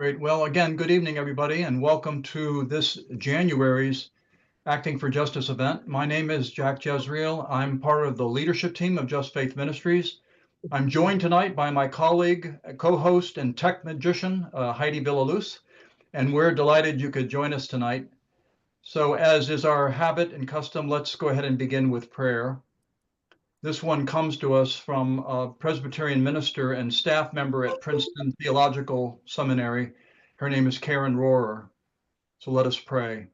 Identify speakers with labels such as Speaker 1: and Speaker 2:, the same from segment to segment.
Speaker 1: Great. Well, again, good evening, everybody, and welcome to this January's Acting for Justice event. My name is Jack Jezreel. I'm part of the leadership team of JustFaith Ministries. I'm joined tonight by my colleague, co-host, and tech magician, Heidi Villaluz, and we're delighted you could join us tonight. So as is our habit and custom, let's go ahead and begin with prayer. This one comes to us from a Presbyterian minister and staff member at Princeton Theological Seminary. Her name is Karen Rohrer. So let us pray.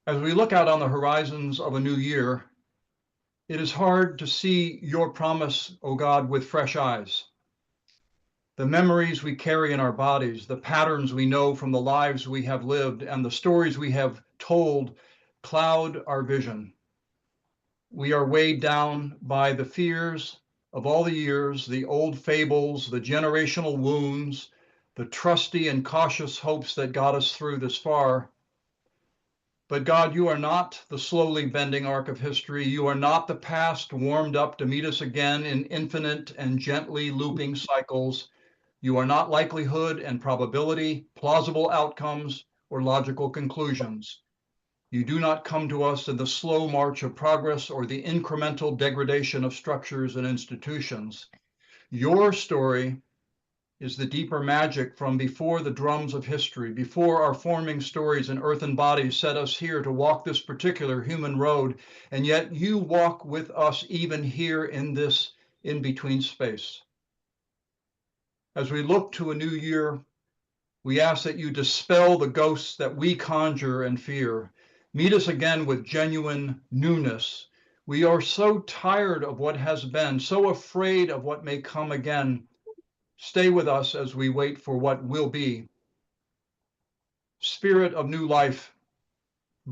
Speaker 1: As we look out on the horizons of a new year, it is hard to see your promise, O God, with fresh eyes. The memories we carry in our bodies, the patterns we know from the lives we have lived, and the stories we have told cloud our vision. We are weighed down by the fears of all the years, the old fables, the generational wounds, the trusty and cautious hopes that got us through this far. But God, you are not the slowly bending arc of history. You are not the past warmed up to meet us again in infinite and gently looping cycles. You are not likelihood and probability, plausible outcomes, or logical conclusions. You do not come to us in the slow march of progress or the incremental degradation of structures and institutions. Your story is the deeper magic from before the drums of history, before our forming stories in earthen bodies set us here to walk this particular human road, and yet you walk with us even here in this in-between space. As we look to a new year, we ask that you dispel the ghosts that we conjure and fear. Meet us again with genuine newness. We are so tired of what has been, so afraid of what may come again. Stay with us as we wait for what will be. Spirit of new life,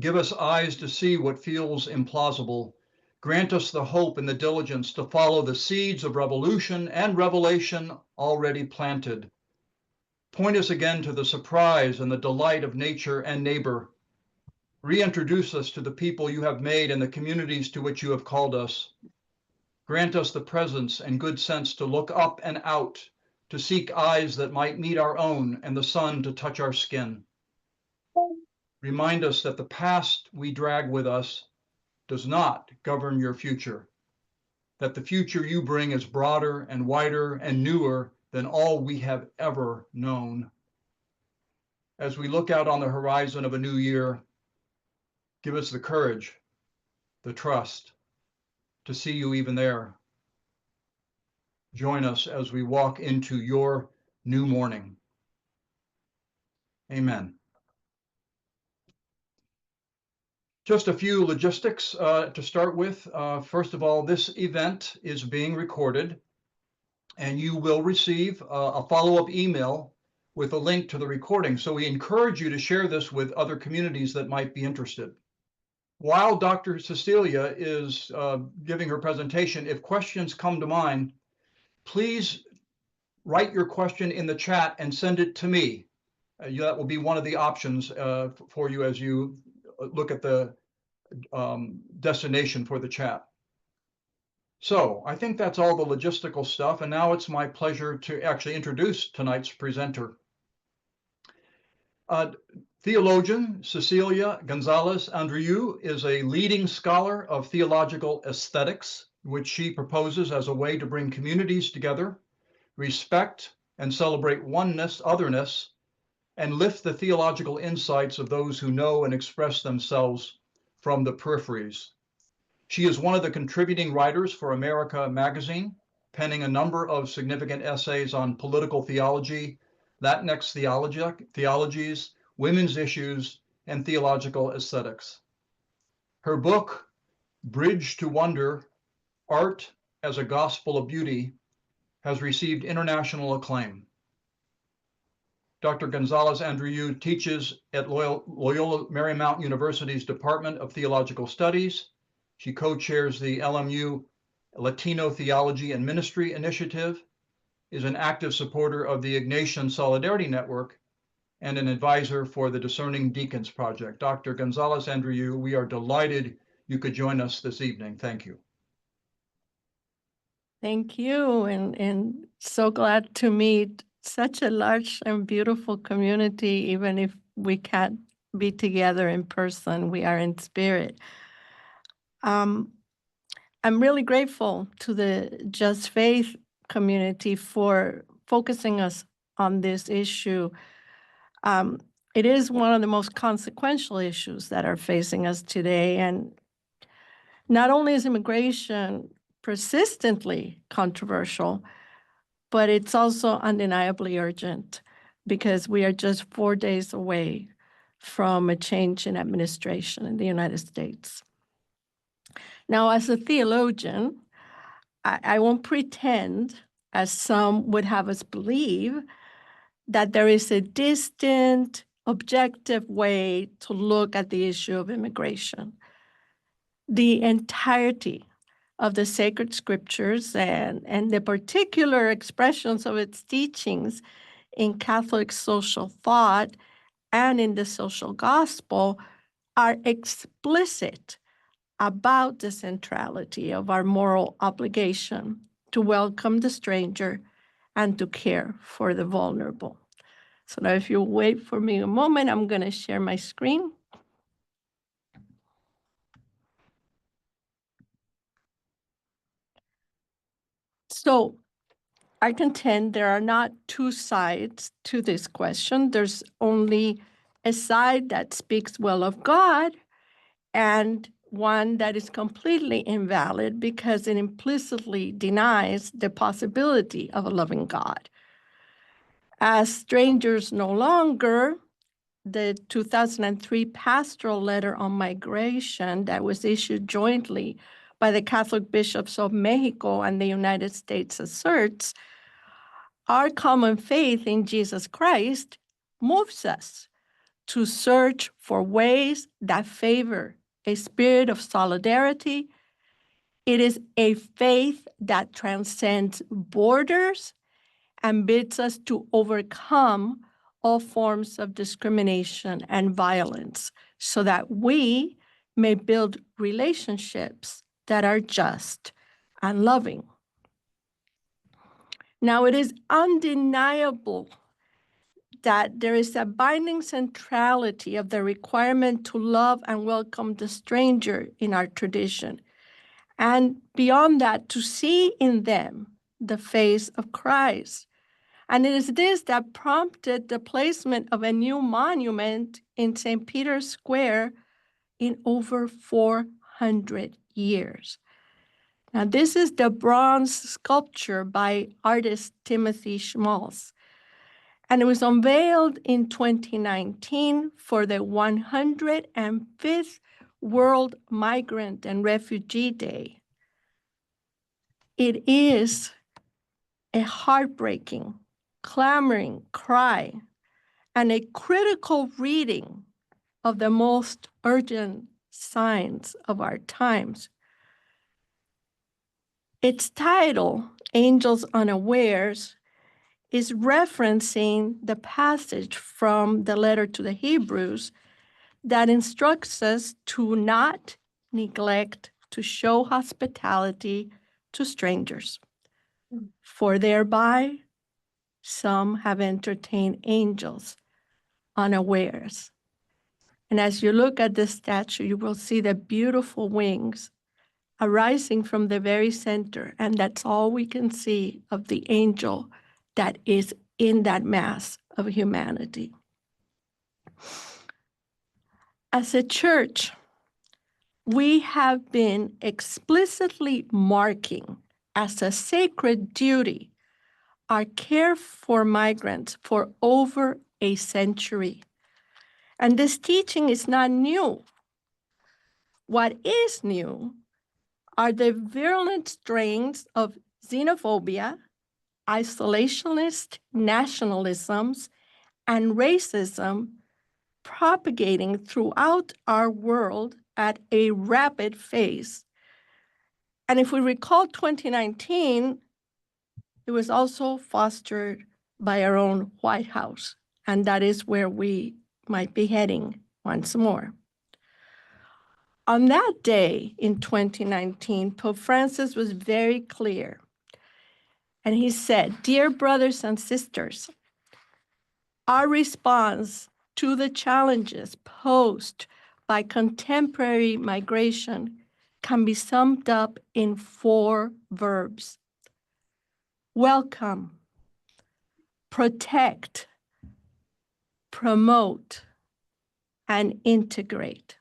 Speaker 1: give us eyes to see what feels implausible. Grant us the hope and the diligence to follow the seeds of revolution and revelation already planted. Point us again to the surprise and the delight of nature and neighbor. Reintroduce us to the people you have made and the communities to which you have called us. Grant us the presence and good sense to look up and out, to seek eyes that might meet our own and the sun to touch our skin. Remind us that the past we drag with us does not govern your future, that the future you bring is broader and wider and newer than all we have ever known. As we look out on the horizon of a new year, give us the courage, the trust to see you even there. Join us as we walk into your new morning. Amen. Just a few logistics to start with. First of all, this event is being recorded, and you will receive a follow-up email with a link to the recording. So we encourage you to share this with other communities that might be interested. While Dr. Cecilia is giving her presentation, if questions come to mind, please write your question in the chat and send it to me. That will be one of the options for you as you look at the destination for the chat. So I think that's all the logistical stuff. And now it's my pleasure to actually introduce tonight's presenter. Theologian Cecilia González-Andrieu is a leading scholar of theological aesthetics, which she proposes as a way to bring communities together, respect and celebrate oneness, otherness, and lift the theological insights of those who know and express themselves from the peripheries. She is one of the contributing writers for America magazine, penning a number of significant essays on political theology, Latinx theologies, women's issues, and theological aesthetics. Her book, Bridge to Wonder, Art as a Gospel of Beauty, has received international acclaim. Dr. González-Andrieu teaches at Loyola Marymount University's Department of Theological Studies. She co-chairs the LMU Latino Theology and Ministry Initiative, is an active supporter of the Ignatian Solidarity Network, and an advisor for the Discerning Deacons Project. Dr. González-Andrieu, we are delighted you could join us this evening. Thank you.
Speaker 2: Thank you, and so glad to meet such a large and beautiful community, even if we can't be together in person, we are in spirit. I'm really grateful to the Just Faith community for focusing us on this issue. It is one of the most consequential issues that are facing us today, and not only is immigration persistently controversial, but it's also undeniably urgent because we are just 4 days away from a change in administration in the United States. Now, as a theologian, I won't pretend, as some would have us believe, that there is a distant, objective way to look at the issue of immigration. The entirety of the sacred scriptures and the particular expressions of its teachings in Catholic social thought and in the social gospel are explicit about the centrality of our moral obligation to welcome the stranger and to care for the vulnerable. So now if you wait for me a moment, I'm going to share my screen. So I contend there are not two sides to this question. There's only a side that speaks well of God and one that is completely invalid because it implicitly denies the possibility of a loving God. As Strangers No Longer, the 2003 pastoral letter on migration that was issued jointly by the Catholic bishops of Mexico and the United States asserts, our common faith in Jesus Christ moves us to search for ways that favor a spirit of solidarity. It is a faith that transcends borders and bids us to overcome all forms of discrimination and violence so that we may build relationships that are just and loving. Now, it is undeniable that there is a binding centrality of the requirement to love and welcome the stranger in our tradition. And beyond that, to see in them the face of Christ. And it is this that prompted the placement of a new monument in St. Peter's Square in over 400 years. Now, this is the bronze sculpture by artist Timothy Schmalz. And it was unveiled in 2019 for the 105th World Migrant and Refugee Day. It is a heartbreaking, clamoring cry and a critical reading of the most urgent signs of our times. Its title, Angels Unawares, is referencing the passage from the letter to the Hebrews that instructs us to not neglect to show hospitality to strangers, for thereby some have entertained angels unawares. And as you look at this statue, you will see the beautiful wings arising from the very center, and that's all we can see of the angel that is in that mass of humanity. As a church, we have been explicitly marking as a sacred duty our care for migrants for over a century. And this teaching is not new. What is new are the virulent strains of xenophobia, isolationist nationalisms, and racism propagating throughout our world at a rapid pace. And if we recall 2019, it was also fostered by our own White House, and that is where we might be heading once more. On that day in 2019, Pope Francis was very clear And he said, "Dear brothers and sisters, our response to the challenges posed by contemporary migration can be summed up in 4 verbs: welcome, protect, promote, and integrate."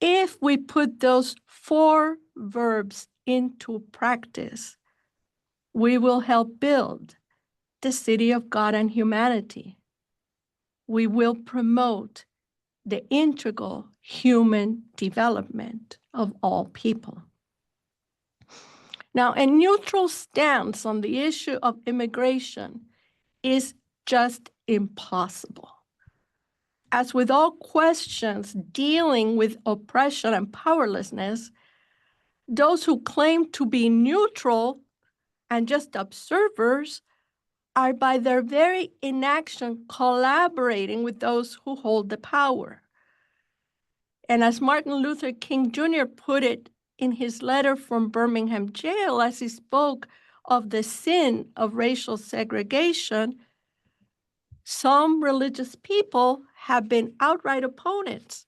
Speaker 2: If we put those 4 verbs into practice, we will help build the city of God and humanity. We will promote the integral human development of all people. Now, a neutral stance on the issue of immigration is just impossible. As with all questions dealing with oppression and powerlessness, those who claim to be neutral and just observers are by their very inaction collaborating with those who hold the power. And as Martin Luther King Jr. put it in his letter from Birmingham jail, as he spoke of the sin of racial segregation, some religious people have been outright opponents,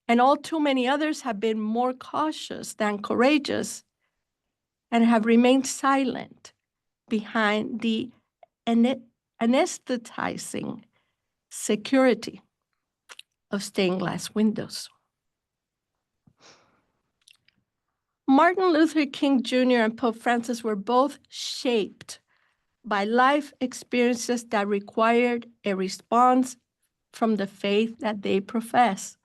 Speaker 2: and all too many others have been more cautious than courageous and have remained silent behind the anesthetizing security of stained glass windows. Martin Luther King Jr. and Pope Francis were both shaped by life experiences that required a response from the faith that they profess.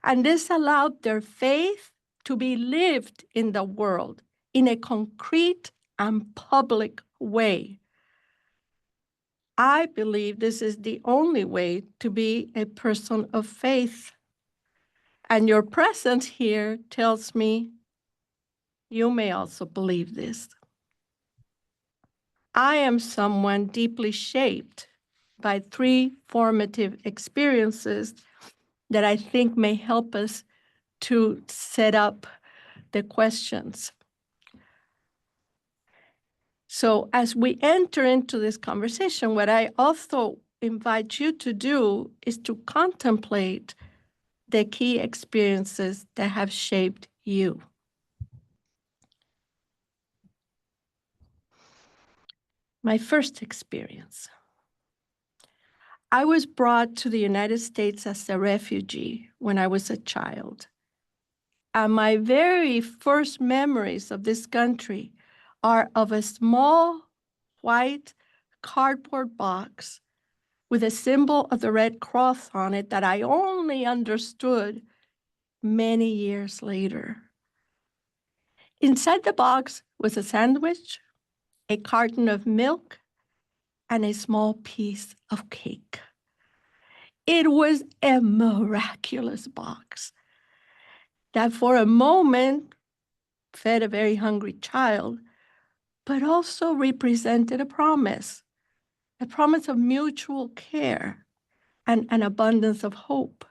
Speaker 2: And this allowed their faith to be lived in the world in a concrete and public way. I believe this is the only way to be a person of faith. And your presence here tells me you may also believe this. I am someone deeply shaped by 3 formative experiences that I think may help us to set up the questions. So as we enter into this conversation, what I also invite you to do is to contemplate the key experiences that have shaped you. My first experience. I was brought to the United States as a refugee when I was a child. And my very first memories of this country are of a small white cardboard box with a symbol of the Red Cross on it that I only understood many years later. Inside the box was a sandwich, a carton of milk, and a small piece of cake. It was a miraculous box that for a moment fed a very hungry child, but also represented a promise of mutual care and an abundance of hope.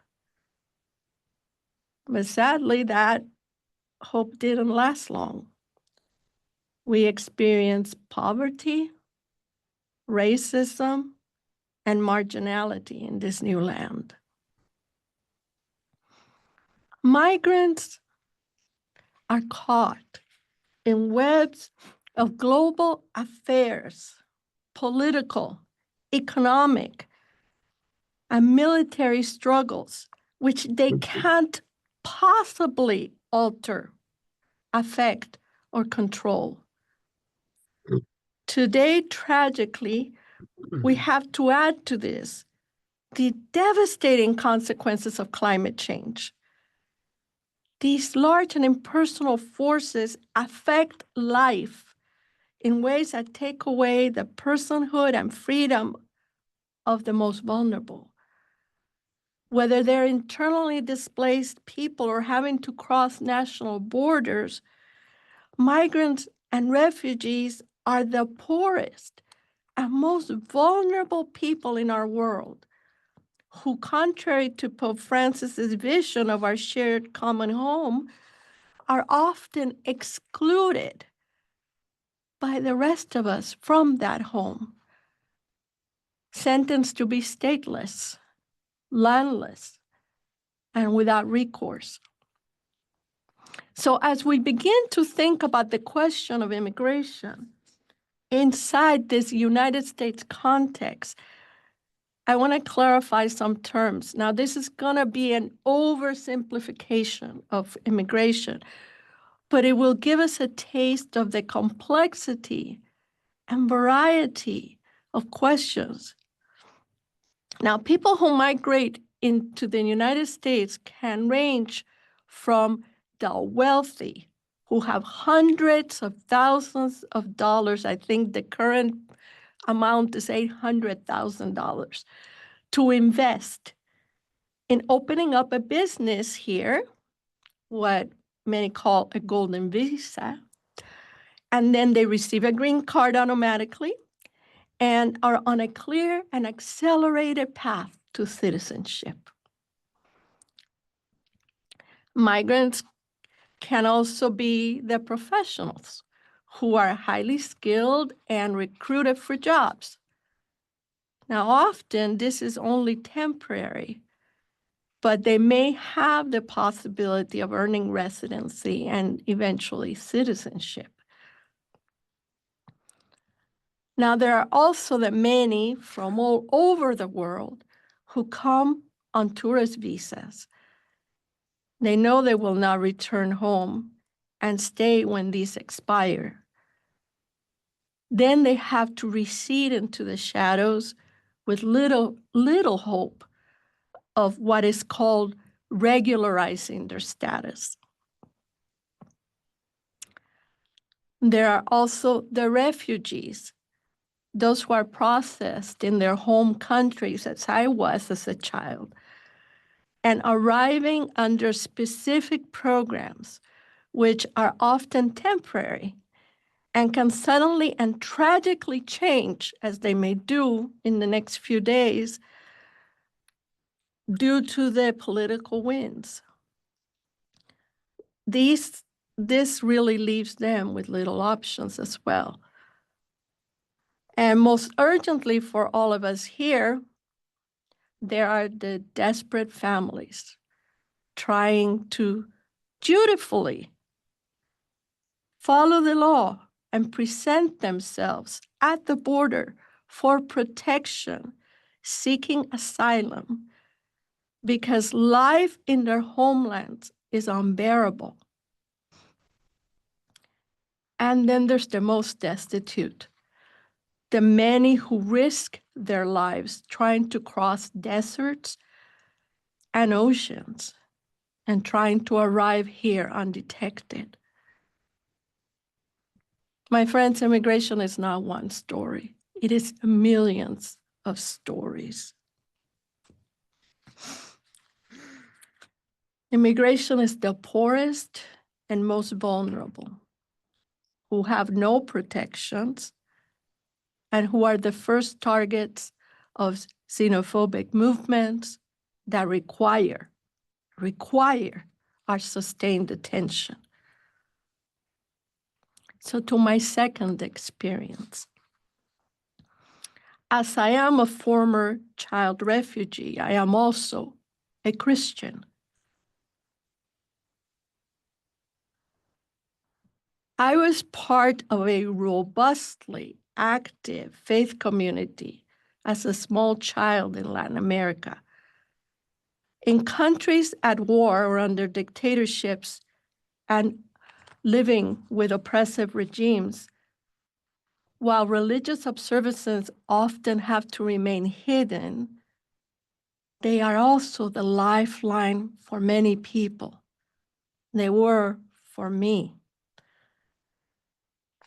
Speaker 2: But sadly, that hope didn't last long. We experienced poverty, racism, and marginality in this new land. Migrants are caught in webs of global affairs, political, economic, and military struggles, which they can't possibly alter, affect, or control. Today, tragically, we have to add to this the devastating consequences of climate change. These large and impersonal forces affect life in ways that take away the personhood and freedom of the most vulnerable. Whether they're internally displaced people or having to cross national borders, migrants and refugees are the poorest and most vulnerable people in our world, who, contrary to Pope Francis's vision of our shared common home, are often excluded by the rest of us from that home, sentenced to be stateless, landless, and without recourse. So as we begin to think about the question of immigration inside this United States context, I want to clarify some terms. Now, this is going to be an oversimplification of immigration, but it will give us a taste of the complexity and variety of questions. Now, people who migrate into the United States can range from the wealthy, who have hundreds of thousands of dollars. I think the current amount is $800,000 to invest in opening up a business here, what many call a golden visa, and then they receive a green card automatically and are on a clear and accelerated path to citizenship. Migrants can also be the professionals who are highly skilled and recruited for jobs. Now, often this is only temporary, but they may have the possibility of earning residency and eventually citizenship. Now, there are also the many from all over the world who come on tourist visas. They know they will not return home and stay when these expire. Then they have to recede into the shadows with little hope of what is called regularizing their status. There are also the refugees, those who are processed in their home countries, as I was as a child, and arriving under specific programs, which are often temporary and can suddenly and tragically change, as they may do in the next few days, due to the political winds. This really leaves them with little options as well. And most urgently for all of us here, there are the desperate families trying to dutifully follow the law and present themselves at the border for protection, seeking asylum, because life in their homelands is unbearable. And then there's the most destitute, the many who risk their lives trying to cross deserts and oceans and trying to arrive here undetected. My friends, immigration is not one story. It is millions of stories. Immigration is the poorest and most vulnerable, who have no protections and who are the first targets of xenophobic movements that require our sustained attention. So to my second experience, as I am a former child refugee, I am also a Christian. I was part of a robustly active faith community as a small child in Latin America. In countries at war or under dictatorships and living with oppressive regimes, while religious observances often have to remain hidden, they are also the lifeline for many people. They were for me.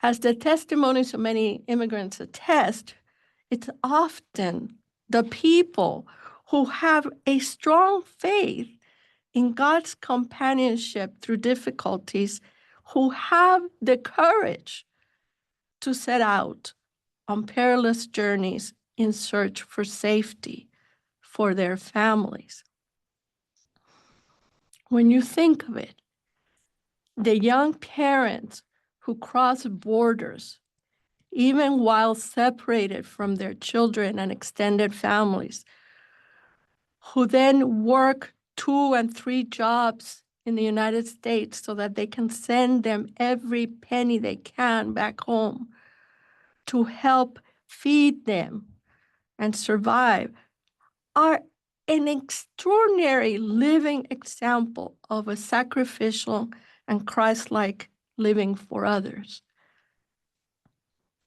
Speaker 2: As the testimonies of many immigrants attest, it's often the people who have a strong faith in God's companionship through difficulties who have the courage to set out on perilous journeys in search for safety for their families. When you think of it, the young parents who cross borders even while separated from their children and extended families, who then work 2 and 3 jobs in the United States so that they can send them every penny they can back home to help feed them and survive, are an extraordinary living example of a sacrificial and Christ-like living for others.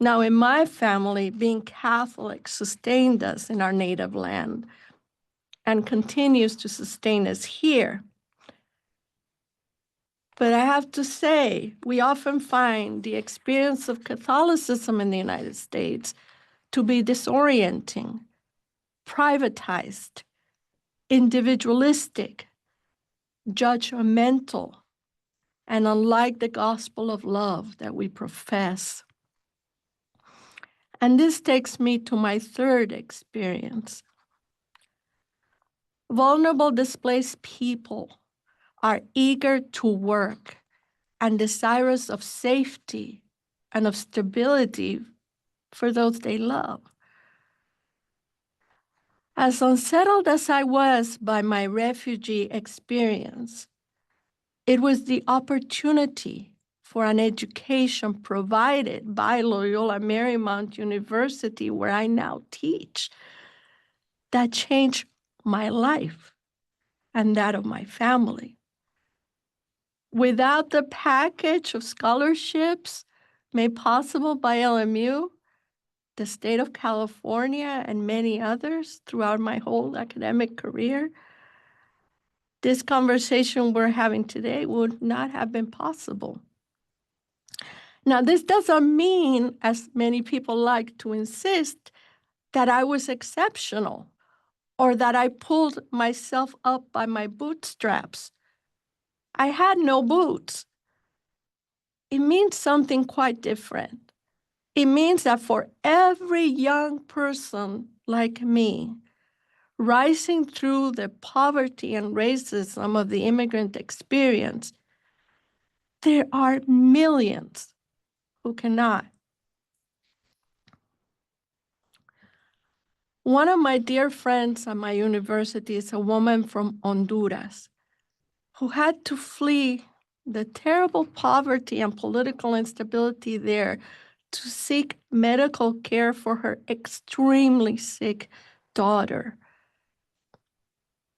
Speaker 2: Now, in my family, being Catholic sustained us in our native land and continues to sustain us here. But I have to say, we often find the experience of Catholicism in the United States to be disorienting, privatized, individualistic, judgmental, and unlike the gospel of love that we profess. And this takes me to my third experience. Vulnerable, displaced people are eager to work and desirous of safety and of stability for those they love. As unsettled as I was by my refugee experience, it was the opportunity for an education provided by Loyola Marymount University, where I now teach, that changed my life and that of my family. Without the package of scholarships made possible by LMU, the state of California, and many others throughout my whole academic career, this conversation we're having today would not have been possible. Now, this doesn't mean, as many people like to insist, that I was exceptional or that I pulled myself up by my bootstraps. I had no boots. It means something quite different. It means that for every young person like me, rising through the poverty and racism of the immigrant experience, there are millions who cannot. One of my dear friends at my university is a woman from Honduras who had to flee the terrible poverty and political instability there to seek medical care for her extremely sick daughter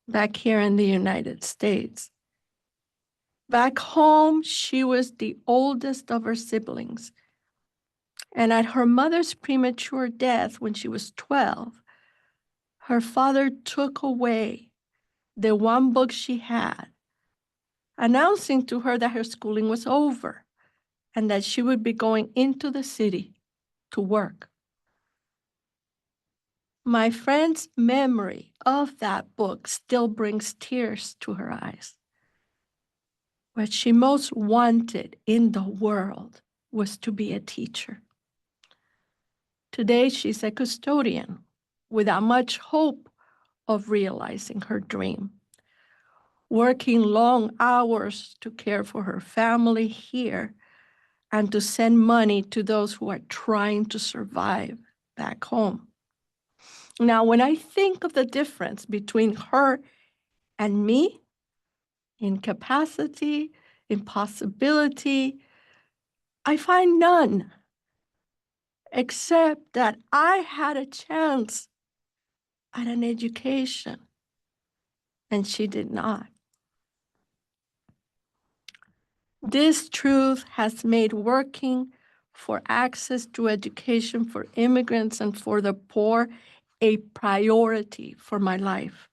Speaker 2: back here in the United States. Back home, she was the oldest of her siblings. And at her mother's premature death when she was 12, her father took away the one book she had, announcing to her that her schooling was over and that she would be going into the city to work. My friend's memory of that book still brings tears to her eyes. What she most wanted in the world was to be a teacher. Today, she's a custodian without much hope of realizing her dream, working long hours to care for her family here and to send money to those who are trying to survive back home. Now, when I think of the difference between her and me in capacity, in possibility, I find none, except that I had a chance at an education, and she did not. This truth has made working for access to education for immigrants and for the poor a priority for my life.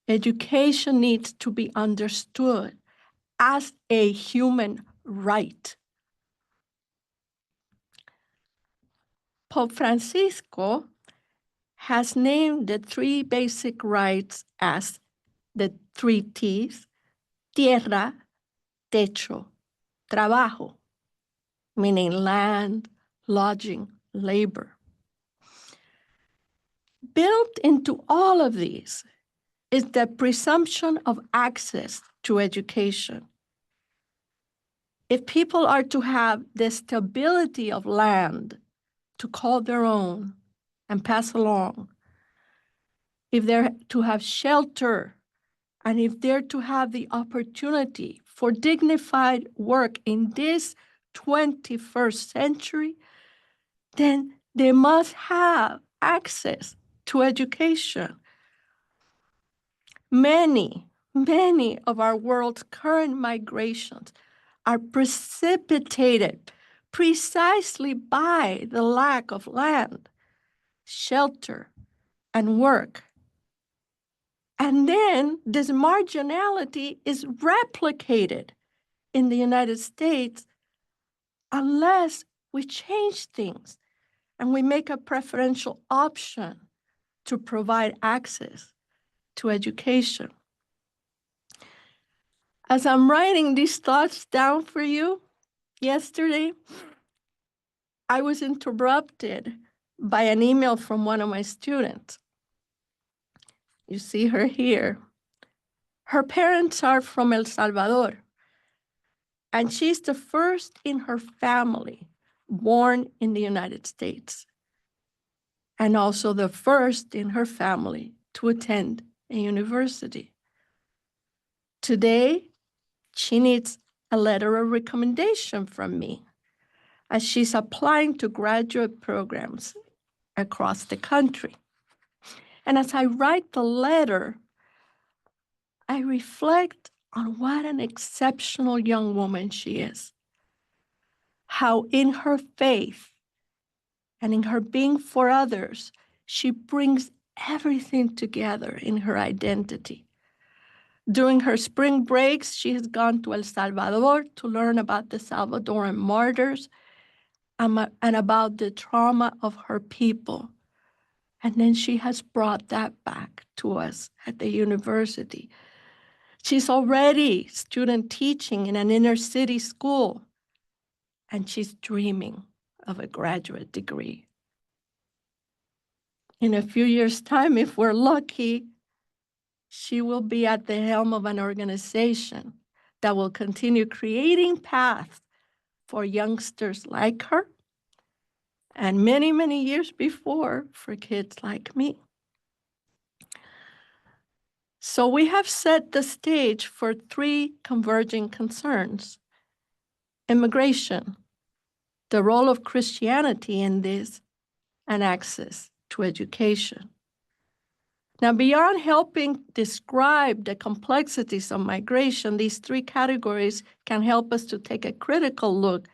Speaker 2: Education needs to be understood as a human right. Pope Francisco has named the 3 basic rights as the 3 T's: tierra, techo, trabajo, meaning land, lodging, labor. Built into all of these is the presumption of access to education. If people are to have the stability of land to call their own and pass along, if they're to have shelter, and if they're to have the opportunity for dignified work in this 21st century, then they must have access to education. Many of our world's current migrations are precipitated precisely by the lack of land, shelter, and work. And then this marginality is replicated in the United States unless we change things and we make a preferential option to provide access to education. As I'm writing these thoughts down for you yesterday, I was interrupted by an email from one of my students. You see her here. Her parents are from El Salvador, and she's the first in her family born in the United States, and also the first in her family to attend a university. Today, she needs a letter of recommendation from me as she's applying to graduate programs across the country. And as I write the letter, I reflect on what an exceptional young woman she is. How in her faith and in her being for others, she brings everything together in her identity. During her spring breaks, she has gone to El Salvador to learn about the Salvadoran martyrs and about the trauma of her people. And then she has brought that back to us at the university. She's already student teaching in an inner city school, and she's dreaming of a graduate degree. In a few years' time, if we're lucky, she will be at the helm of an organization that will continue creating paths for youngsters like her, and many years before for kids like me. So we have set the stage for 3 converging concerns: immigration, the role of Christianity in this, and access to education. Now, beyond helping describe the complexities of migration, these 3 categories can help us to take a critical look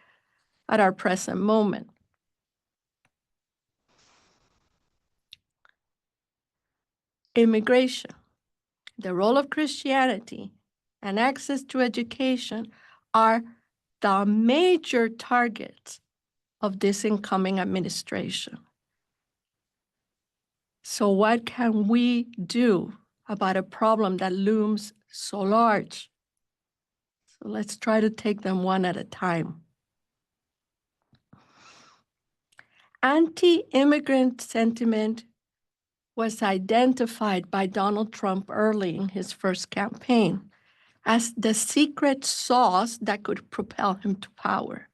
Speaker 2: at our present moment. Immigration, the role of Christianity, and access to education are the major targets of this incoming administration. So what can we do about a problem that looms so large? So let's try to take them one at a time. Anti-immigrant sentiment was identified by Donald Trump early in his first campaign as the secret sauce that could propel him to power.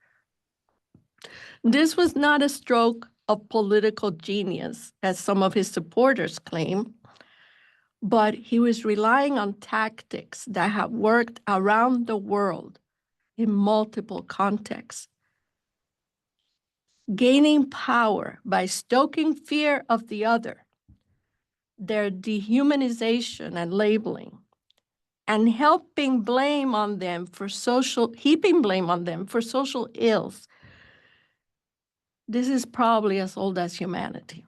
Speaker 2: This was not a stroke of political genius, as some of his supporters claim, but he was relying on tactics that have worked around the world in multiple contexts. Gaining power by stoking fear of the other, their dehumanization and labeling, and heaping blame on them for social ills. This is probably as old as humanity.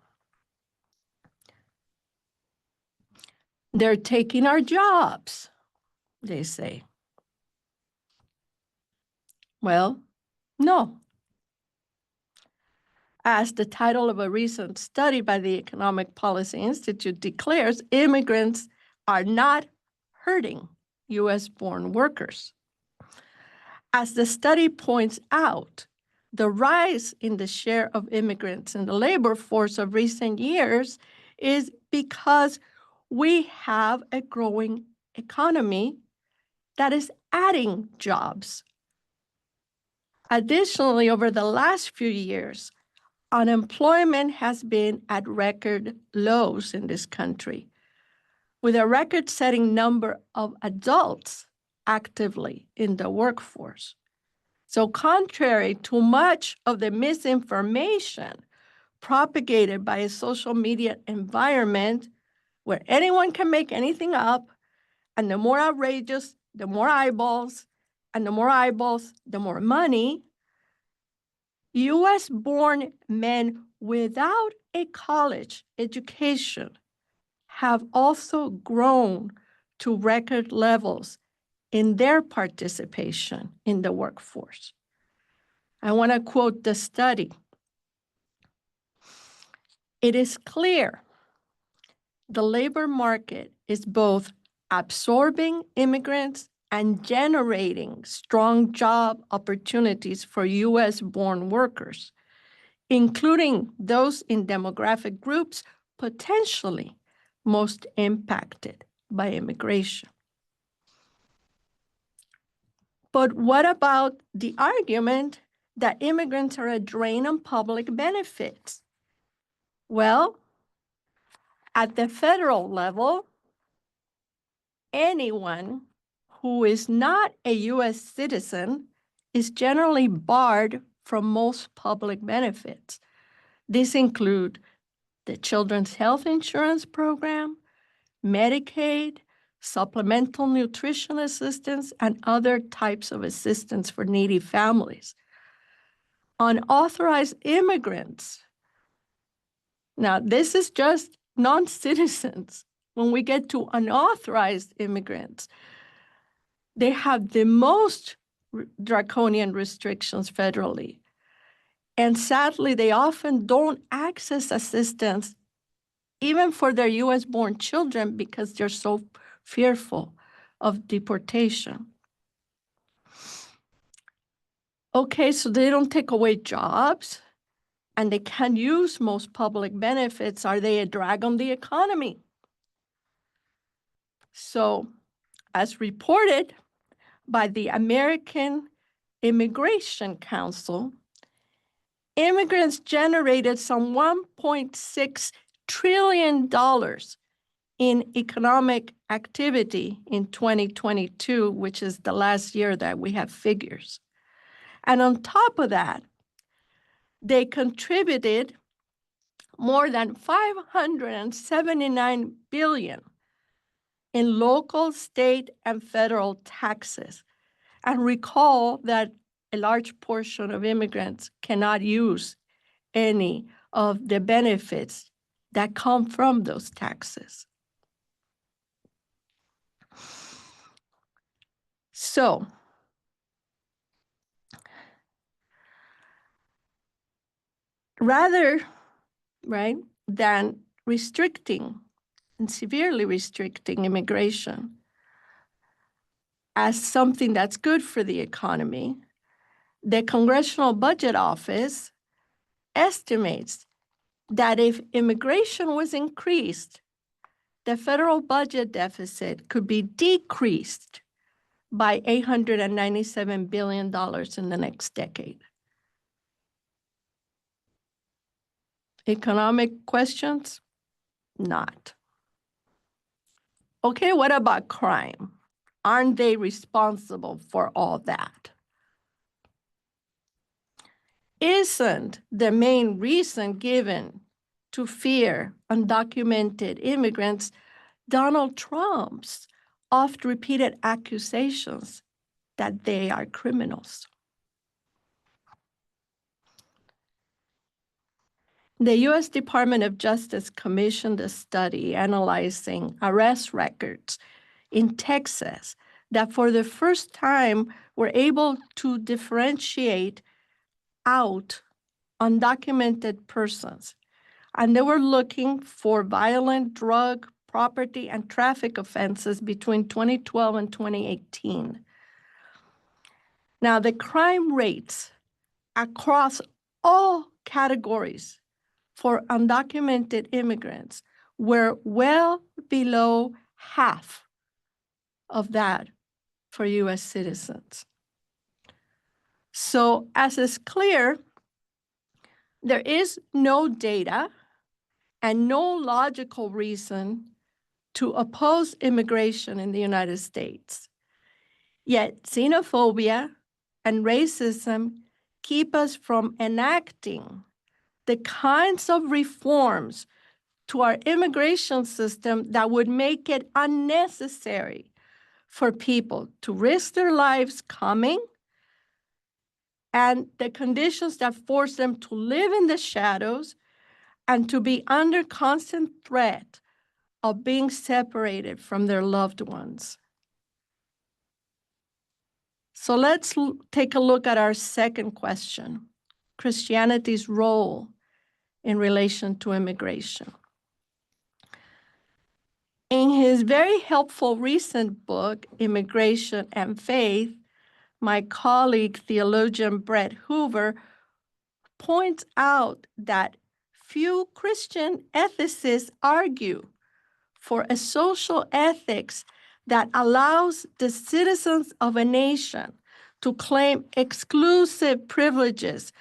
Speaker 2: They're taking our jobs, they say. Well, no. As the title of a recent study by the Economic Policy Institute declares, immigrants are not hurting US-born workers. As the study points out, the rise in the share of immigrants in the labor force of recent years is because we have a growing economy that is adding jobs. Additionally, over the last few years, unemployment has been at record lows in this country, with a record-setting number of adults actively in the workforce. So contrary to much of the misinformation propagated by a social media environment where anyone can make anything up, and the more outrageous, the more eyeballs, and the more eyeballs, the more money, US-born men without a college education have also grown to record levels in their participation in the workforce. I want to quote the study. It is clear the labor market is both absorbing immigrants and generating strong job opportunities for US-born workers, including those in demographic groups potentially most impacted by immigration. But what about the argument that immigrants are a drain on public benefits? Well, at the federal level, anyone who is not a US citizen is generally barred from most public benefits. These include the Children's Health Insurance Program, Medicaid, supplemental nutrition assistance, and other types of assistance for needy families. Unauthorized immigrants. Now, this is just non-citizens. When we get to unauthorized immigrants, they have the most draconian restrictions federally. And sadly, they often don't access assistance even for their US-born children because they're so fearful of deportation. Okay, so they don't take away jobs and they can't use most public benefits. Are they a drag on the economy? So, as reported by the American Immigration Council, immigrants generated some $1.6 trillion in economic activity in 2022, which is the last year that we have figures. And on top of that, they contributed more than $579 billion in local, state, and federal taxes. And recall that a large portion of immigrants cannot use any of the benefits that come from those taxes. So, rather, right, than restricting and severely restricting immigration as something that's good for the economy, the Congressional Budget Office estimates that if immigration was increased, the federal budget deficit could be decreased by $897 billion in the next decade. Economic questions? Not. Okay, what about crime? Aren't they responsible for all that? Isn't the main reason given to fear undocumented immigrants Donald Trump's oft-repeated accusations that they are criminals? The U.S. Department of Justice commissioned a study analyzing arrest records in Texas that for the first time were able to differentiate out undocumented persons. And they were looking for violent drug, property, and traffic offenses between 2012 and 2018. Now, the crime rates across all categories for undocumented immigrants were well below half of that for US citizens. So as is clear, there is no data and no logical reason to oppose immigration in the United States. Yet xenophobia and racism keep us from enacting the kinds of reforms to our immigration system that would make it unnecessary for people to risk their lives coming and the conditions that force them to live in the shadows and to be under constant threat of being separated from their loved ones. So let's take a look at our second question, Christianity's role in relation to immigration. In his very helpful recent book, Immigration and Faith, my colleague, theologian Brett Hoover, points out that few Christian ethicists argue for a social ethics that allows the citizens of a nation to claim exclusive privileges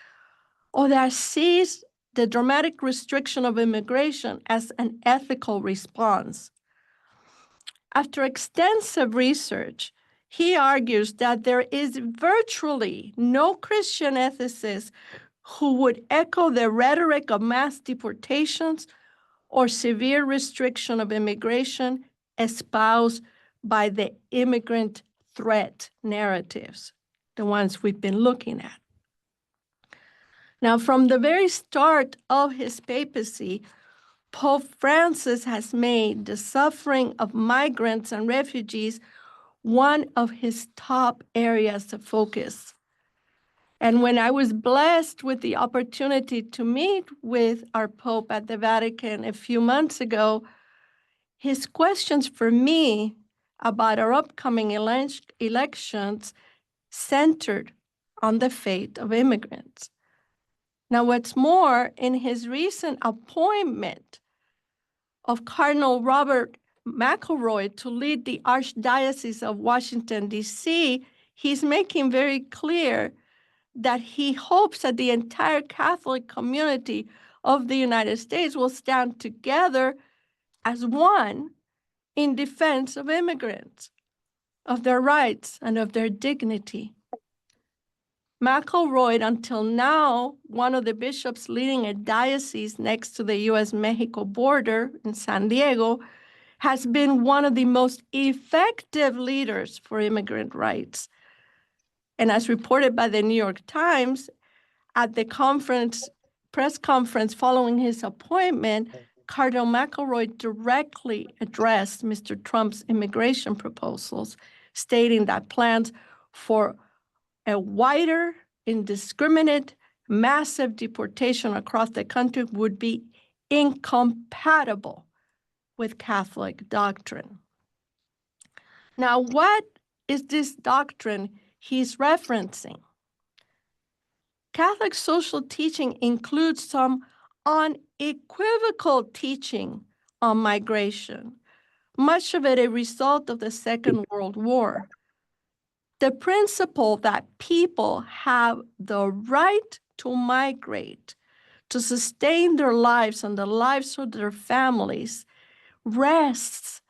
Speaker 2: or that sees the dramatic restriction of immigration as an ethical response. After extensive research, he argues that there is virtually no Christian ethicist who would echo the rhetoric of mass deportations or severe restriction of immigration espoused by the immigrant threat narratives, the ones we've been looking at. Now, from the very start of his papacy, Pope Francis has made the suffering of migrants and refugees one of his top areas of focus. And when I was blessed with the opportunity to meet with our Pope at the Vatican a few months ago, his questions for me about our upcoming elections centered on the fate of immigrants. Now, what's more, in his recent appointment of Cardinal Robert McElroy to lead the Archdiocese of Washington, D.C., he's making very clear that he hopes that the entire Catholic community of the United States will stand together as one in defense of immigrants, of their rights, and of their dignity. McElroy, until now, one of the bishops leading a diocese next to the U.S.-Mexico border in San Diego, has been one of the most effective leaders for immigrant rights. And as reported by the New York Times, at the press conference following his appointment, Cardinal McElroy directly addressed Mr. Trump's immigration proposals, stating that plans for a wider, indiscriminate, massive deportation across the country would be incompatible with Catholic doctrine. Now, what is this doctrine he's referencing? Catholic social teaching includes some unequivocal teaching on migration, much of it a result of the Second World War. The principle that people have the right to migrate, to sustain their lives and the lives of their families, rests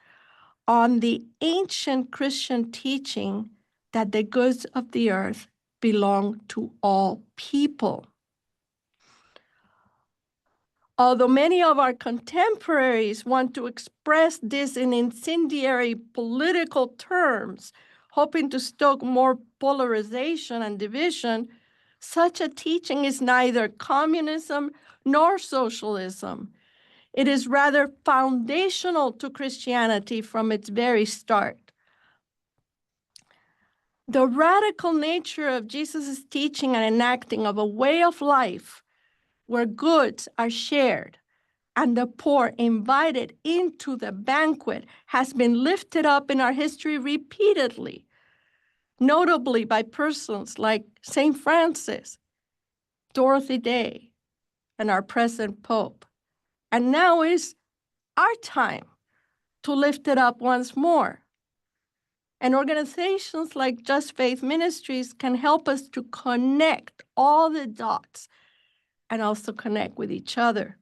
Speaker 2: on the ancient Christian teaching that the goods of the earth belong to all people. Although many of our contemporaries want to express this in incendiary political terms, hoping to stoke more polarization and division, such a teaching is neither communism nor socialism. It is rather foundational to Christianity from its very start. The radical nature of Jesus' teaching and enacting of a way of life where goods are shared and the poor invited into the banquet has been lifted up in our history repeatedly, notably by persons like St. Francis, Dorothy Day, and our present Pope. And now is our time to lift it up once more. And organizations like JustFaith Ministries can help us to connect all the dots and also connect with each other.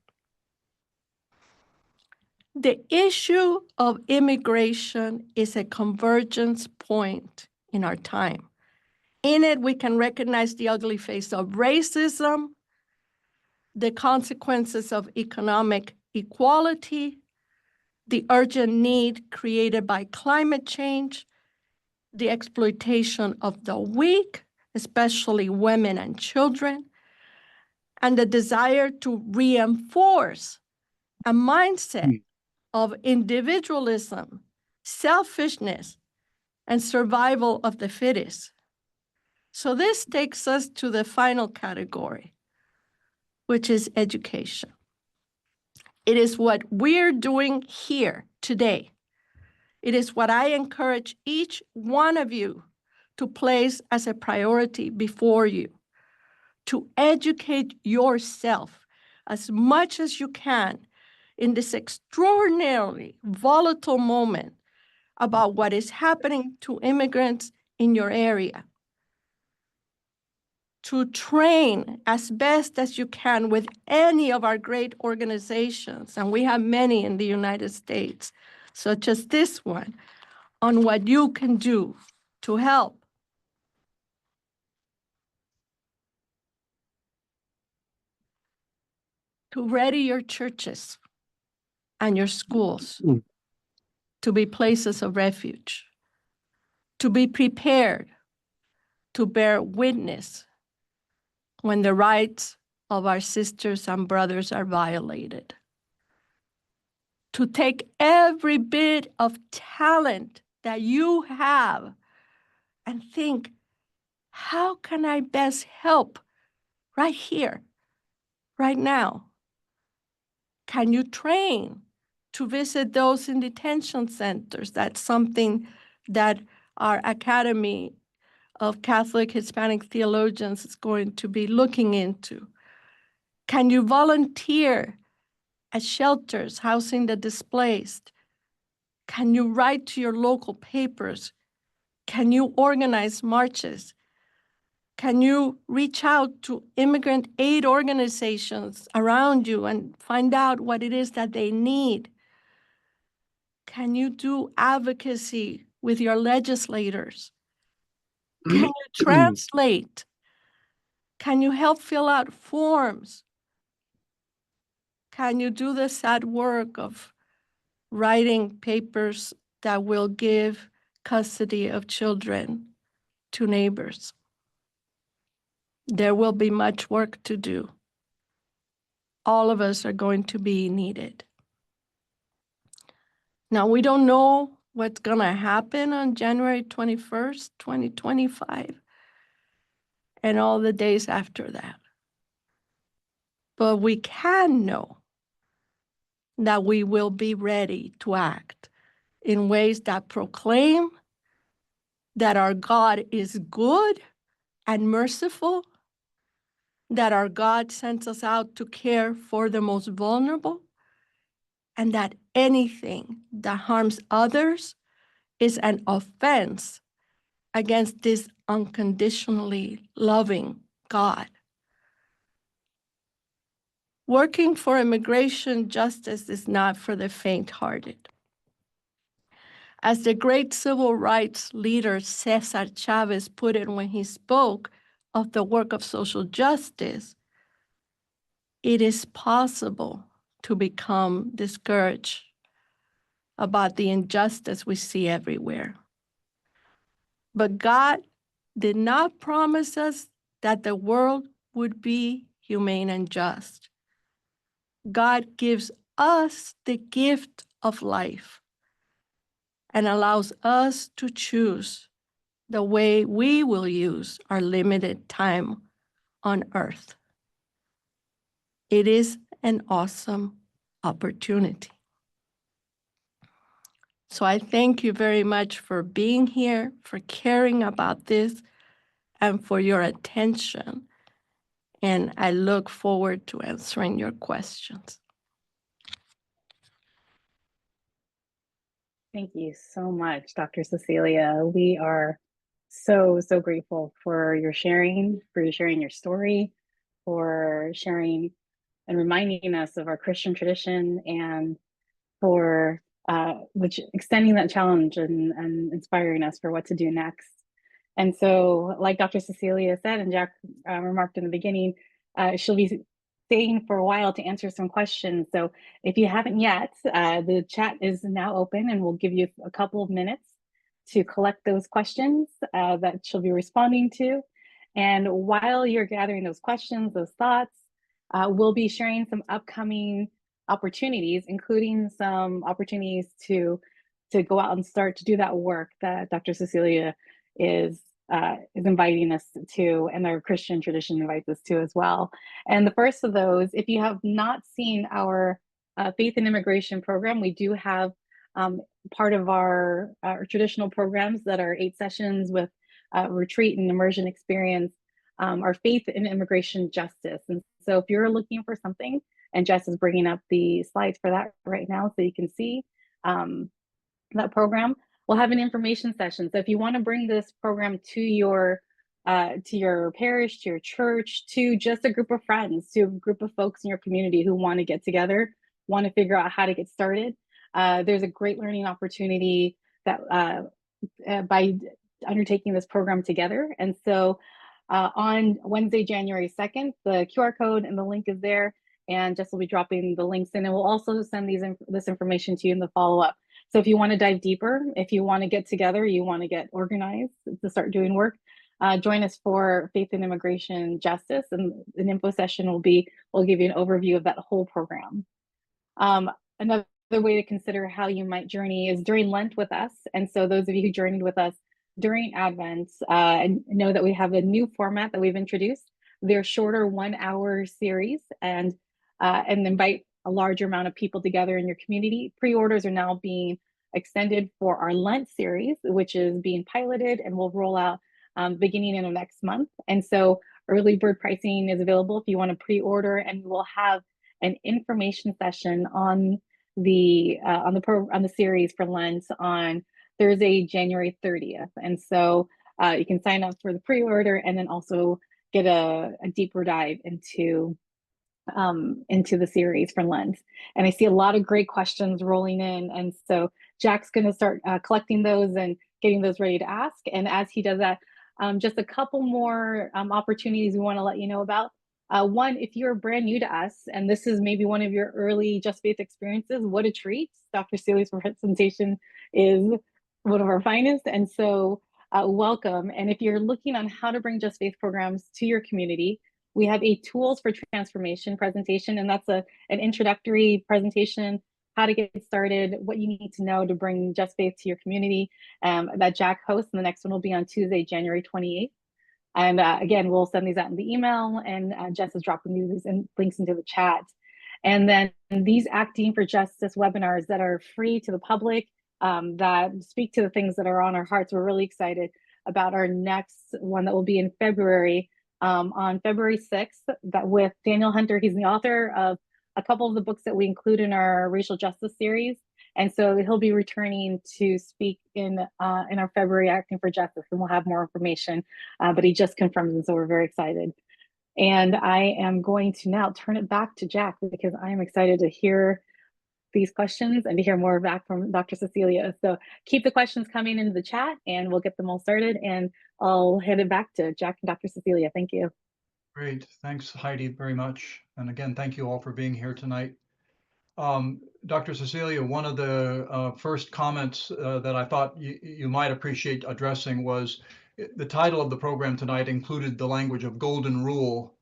Speaker 2: The issue of immigration is a convergence point in our time. In it, we can recognize the ugly face of racism, the consequences of economic equality, the urgent need created by climate change, the exploitation of the weak, especially women and children, and the desire to reinforce a mindset of individualism, selfishness, and survival of the fittest. So this takes us to the final category, which is education. It is what we're doing here today. It is what I encourage each one of you to place as a priority before you, to educate yourself as much as you can in this extraordinarily volatile moment about what is happening to immigrants in your area, to train as best as you can with any of our great organizations, and we have many in the United States, such as this one, on what you can do to help. To ready your churches and your schools to be places of refuge, to be prepared to bear witness when the rights of our sisters and brothers are violated, to take every bit of talent that you have and think, how can I best help right here, right now? Can you train to visit those in detention centers? That's something that our Academy of Catholic Hispanic Theologians is going to be looking into. Can you volunteer at shelters housing the displaced? Can you write to your local papers? Can you organize marches? Can you reach out to immigrant aid organizations around you and find out what it is that they need? Can you do advocacy with your legislators? Can you translate? Can you help fill out forms? Can you do the sad work of writing papers that will give custody of children to neighbors? There will be much work to do. All of us are going to be needed. Now, we don't know what's going to happen on January 21st, 2025, and all the days after that. But we can know that we will be ready to act in ways that proclaim that our God is good and merciful, that our God sends us out to care for the most vulnerable, and that anything that harms others is an offense against this unconditionally loving God. Working for immigration justice is not for the faint-hearted. As the great civil rights leader Cesar Chavez put it when he spoke of the work of social justice, it is possible to become discouraged about the injustice we see everywhere. But God did not promise us that the world would be humane and just. God gives us the gift of life and allows us to choose the way we will use our limited time on earth. It is an awesome opportunity. So I thank you very much for being here, for caring about this, and for your attention. And I look forward to answering your questions.
Speaker 3: Thank you so much, Dr. Cecilia. We are so grateful for your sharing your story, for sharing and reminding us of our Christian tradition, and for which extending that challenge and inspiring us for what to do next. And so, like Dr. Cecilia said, and Jack remarked in the beginning, she'll be staying for a while to answer some questions. So if you haven't yet, the chat is now open, and we'll give you a couple of minutes to collect those questions that she'll be responding to. And while you're gathering those questions, those thoughts, we'll be sharing some upcoming opportunities, including some opportunities to go out and start to do that work that Dr. Cecilia is inviting us to, and our Christian tradition invites us to as well. And the first of those, if you have not seen our Faith and Immigration program, we do have part of our traditional programs that are 8 sessions with retreat and immersion experience, our Faith and Immigration Justice. And so if you're looking for something, and Jess is bringing up the slides for that right now so you can see that program, we'll have an information session. So if you want to bring this program to your parish, to your church, to just a group of friends, to a group of folks in your community who want to get together, want to figure out how to get started, there's a great learning opportunity that by undertaking this program together. And so on Wednesday, January 2nd, the QR code and the link is there, and Jess will be dropping the links in, and we'll also send this information to you in the follow-up. So if you want to dive deeper, if you want to get together, you want to get organized to start doing work, join us for Faith and Immigration Justice, and an info session we'll give you an overview of that whole program. Another way to consider how you might journey is during Lent with us. And so those of you who journeyed with us during Advent know that we have a new format that we've introduced. They're shorter 1-hour series, and invite a larger amount of people together in your community. Pre-orders are now being extended for our Lent series, which is being piloted and will roll out beginning in the next month. And so early bird pricing is available if you want to pre-order, and we'll have an information session on the series for Lent on Thursday, January 30th. And so you can sign up for the pre-order and then also get a deeper dive into the series for Lent. And I see a lot of great questions rolling in. And so Jack's going to start collecting those and getting those ready to ask. And as he does that, just a couple more opportunities we want to let you know about. One, if you're brand new to us, and this is maybe one of your early Just Faith experiences, what a treat. Dr. Celia's presentation is one of our finest. And so welcome. And if you're looking on how to bring Just Faith programs to your community, we have a Tools for Transformation presentation, and that's an introductory presentation, how to get started, what you need to know to bring Just Faith to your community, that Jack hosts. And the next one will be on Tuesday, January 28th. And again, we'll send these out in the email, and Jess is dropping these links into the chat. And then these Acting for Justice webinars that are free to the public, that speak to the things that are on our hearts. We're really excited about our next one that will be in February, on February 6th, that with Daniel Hunter. He's the author of a couple of the books that we include in our racial justice series. And so he'll be returning to speak in our February Acting for Justice, and we'll have more information, but he just confirmed, and so we're very excited. And I am going to now turn it back to Jack, because I am excited to hear these questions and to hear more back from Dr. Cecilia. So keep the questions coming into the chat, and we'll get them all started, and I'll hand it back to Jack and Dr. Cecilia. Thank you.
Speaker 1: Great. Thanks, Heidi, very much. And again, thank you all for being here tonight. Dr. Cecilia, one of the first comments that I thought you might appreciate addressing was the title of the program tonight included the language of golden rule.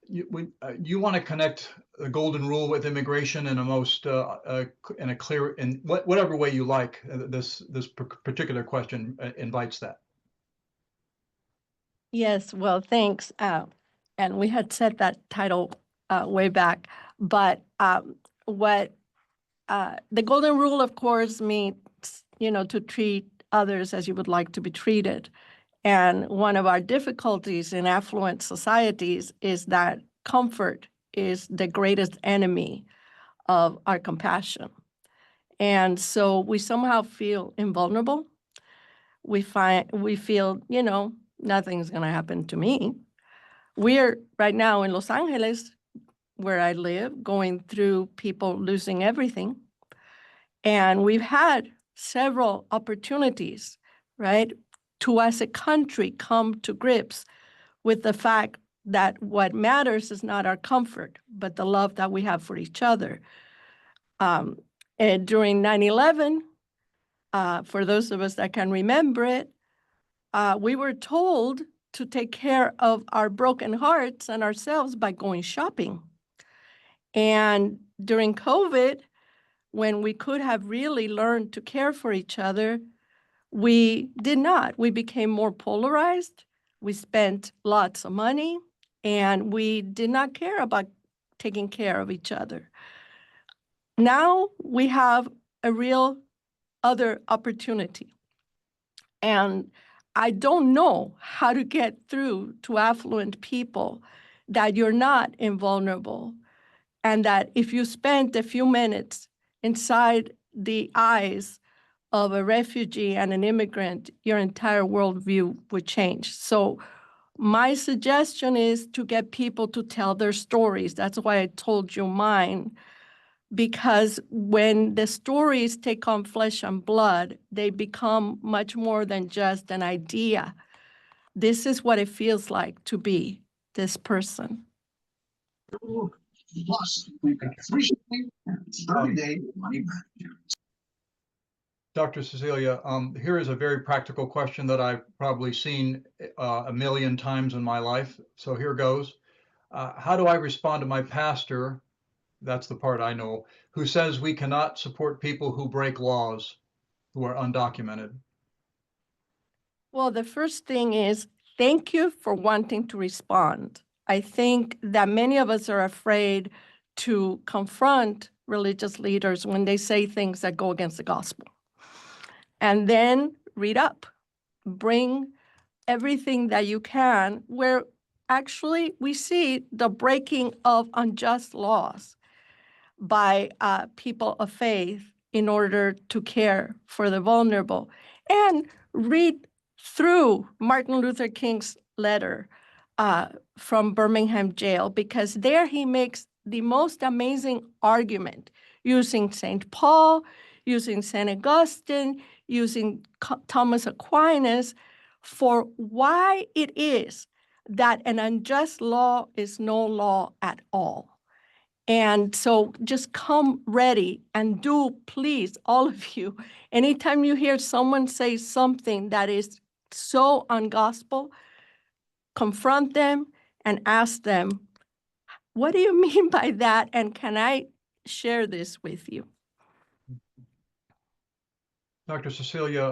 Speaker 1: You want to connect the golden rule with immigration in a most in a clear, in whatever way you like. This particular question invites that.
Speaker 2: Yes, well, thanks. And we had set that title way back, but what the golden rule, of course, means, to treat others as you would like to be treated. And one of our difficulties in affluent societies is that comfort is the greatest enemy of our compassion. And so we somehow feel invulnerable. We feel, nothing's going to happen to me. We're right now in Los Angeles, where I live, going through people losing everything. And we've had several opportunities, right, to as a country come to grips with the fact that what matters is not our comfort, but the love that we have for each other. And during 9/11, for those of us that can remember it, we were told to take care of our broken hearts and ourselves by going shopping. And during COVID, when we could have really learned to care for each other, we did not. We became more polarized. We spent lots of money, and we did not care about taking care of each other. Now we have a real other opportunity. And I don't know how to get through to affluent people that you're not invulnerable, and that if you spent a few minutes inside the eyes of a refugee and an immigrant, your entire worldview would change. So my suggestion is to get people to tell their stories. That's why I told you mine, because when the stories take on flesh and blood, they become much more than just an idea. This is what it feels like to be this person.
Speaker 4: Plus, we've got 3 30-day money back.
Speaker 1: Dr. Cecilia, here is a very practical question that I've probably seen a million times in my life. So here goes. How do I respond to my pastor, that's the part I know, who says we cannot support people who break laws, who are undocumented?
Speaker 2: Well, the first thing is, thank you for wanting to respond. I think that many of us are afraid to confront religious leaders when they say things that go against the gospel. And then read up, bring everything that you can, where actually we see the breaking of unjust laws by people of faith in order to care for the vulnerable. And read through Martin Luther King's letter from Birmingham jail, because there he makes the most amazing argument using St. Paul, using St. Augustine, using Thomas Aquinas for why it is that an unjust law is no law at all. And so just come ready and do, please, all of you, anytime you hear someone say something that is so ungospel, confront them and ask them, what do you mean by that? And can I share this with you?
Speaker 1: Dr. Cecilia,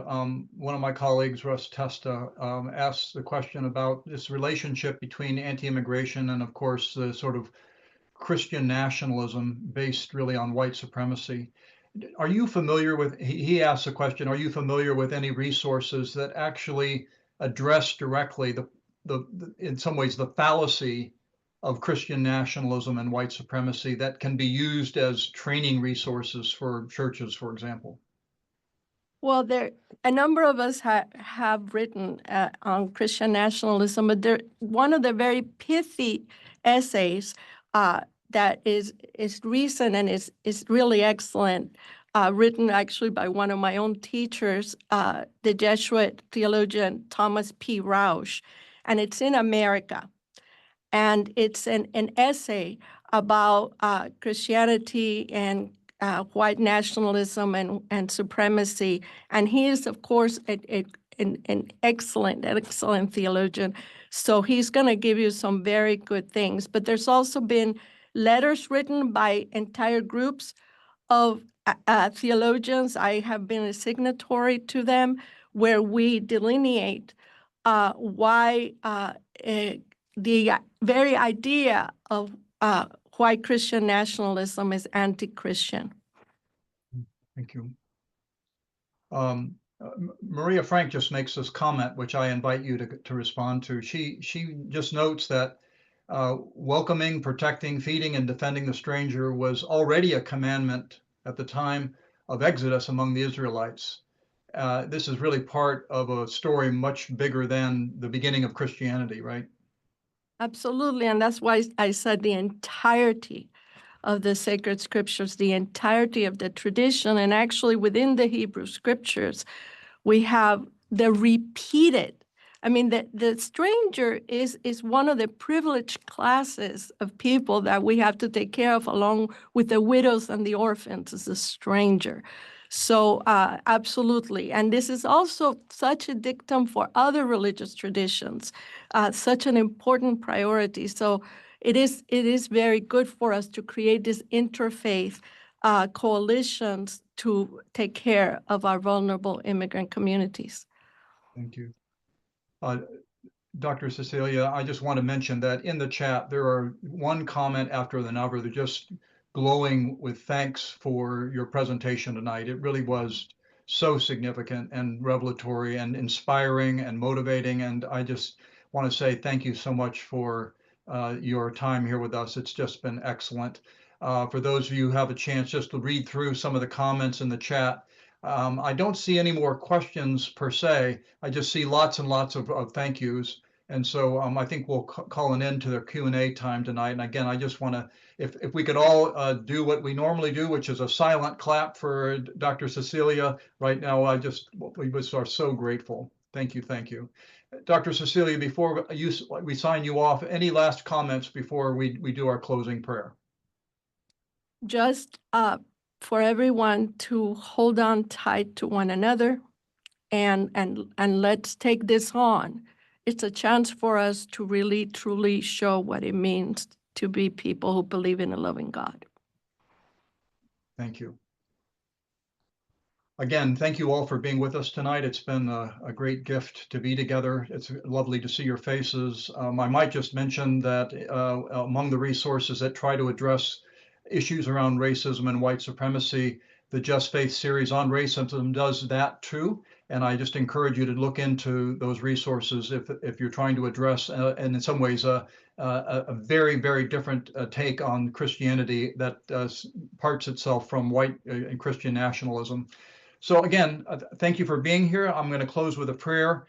Speaker 1: one of my colleagues, Russ Testa, asked the question about this relationship between anti-immigration and, of course, the sort of Christian nationalism based really on white supremacy. Are you familiar with, he asked the question, are you familiar with any resources that actually address directly in some ways, the fallacy of Christian nationalism and white supremacy that can be used as training resources for churches, for example?
Speaker 2: Well, a number of us have written on Christian nationalism, but one of the very pithy essays that is recent and is really excellent, written actually by one of my own teachers, the Jesuit theologian Thomas P. Rausch, and it's in America. And it's an essay about Christianity and white nationalism and supremacy. And he is, of course, an excellent theologian. So he's going to give you some very good things. But there's also been letters written by entire groups of theologians. I have been a signatory to them, where we delineate why the very idea of white Christian nationalism is anti-Christian.
Speaker 1: Thank you. Maria Frank just makes this comment, which I invite you to respond to. She just notes that welcoming, protecting, feeding, and defending the stranger was already a commandment at the time of Exodus among the Israelites. This is really part of a story much bigger than the beginning of Christianity, right?
Speaker 2: Absolutely. And that's why I said the entirety of the sacred scriptures, the entirety of the tradition, and actually within the Hebrew scriptures, we have the repeated. I mean, the stranger is one of the privileged classes of people that we have to take care of, along with the widows and the orphans, is the stranger. So absolutely. And this is also such a dictum for other religious traditions, such an important priority. So it is very good for us to create these interfaith coalitions to take care of our vulnerable immigrant communities.
Speaker 1: Thank you. Dr. Cecilia, I just want to mention that in the chat, there are one comment after another. They're just glowing with thanks for your presentation tonight. It really was so significant and revelatory and inspiring and motivating. And I just want to say thank you so much for your time here with us. It's just been excellent. For those of you who have a chance just to read through some of the comments in the chat, I don't see any more questions per se. I just see lots and lots of thank yous. And so I think we'll call an end to the Q&A time tonight. And again, I just want to, if we could all do what we normally do, which is a silent clap for Dr. Cecilia right now, we just are so grateful. Thank you, thank you. Dr. Cecilia, before we sign you off, any last comments before we do our closing prayer?
Speaker 2: Just for everyone to hold on tight to one another and let's take this on. It's a chance for us to really, truly show what it means to be people who believe in a loving God.
Speaker 1: Thank you. Again, thank you all for being with us tonight. It's been a great gift to be together. It's lovely to see your faces. I might just mention that among the resources that try to address issues around racism and white supremacy, the Just Faith series on racism does that too. And I just encourage you to look into those resources if you're trying to address, and in some ways, a very, very different take on Christianity that parts itself from white and Christian nationalism. So again, thank you for being here. I'm going to close with a prayer.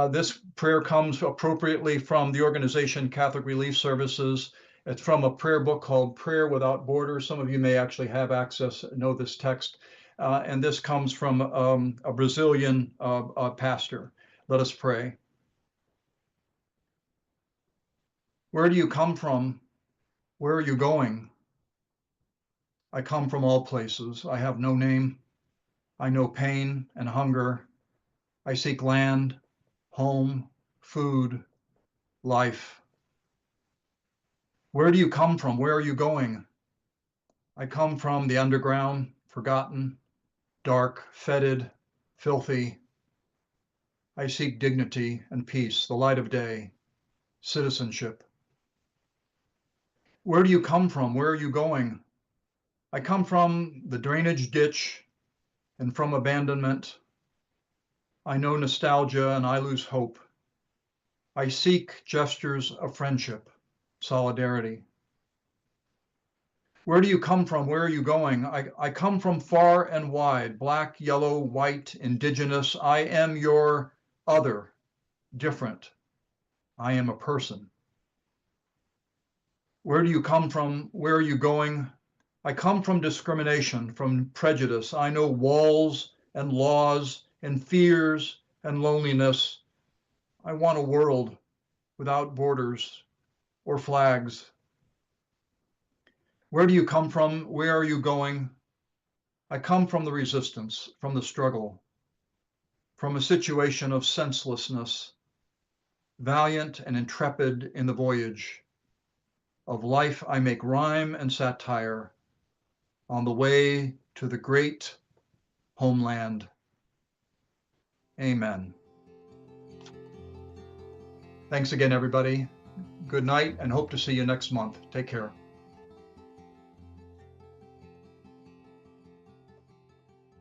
Speaker 1: This prayer comes appropriately from the organization Catholic Relief Services. It's from a prayer book called Prayer Without Borders. Some of you may actually have access, know this text. And this comes from a Brazilian pastor. Let us pray. Where do you come from? Where are you going? I come from all places. I have no name. I know pain and hunger. I seek land, home, food, life. Where do you come from? Where are you going? I come from the underground, forgotten, dark, fetid, filthy. I seek dignity and peace, the light of day, citizenship. Where do you come from? Where are you going? I come from the drainage ditch and from abandonment. I know nostalgia and I lose hope. I seek gestures of friendship, solidarity. Where do you come from? Where are you going? I come from far and wide, black, yellow, white, indigenous. I am your other, different. I am a person. Where do you come from? Where are you going? I come from discrimination, from prejudice. I know walls and laws and fears and loneliness. I want a world without borders or flags. Where do you come from? Where are you going? I come from the resistance, from the struggle, from a situation of senselessness, valiant and intrepid in the voyage. Of life I make rhyme and satire on the way to the great homeland. Amen. Thanks again, everybody. Good night and hope to see you next month. Take care.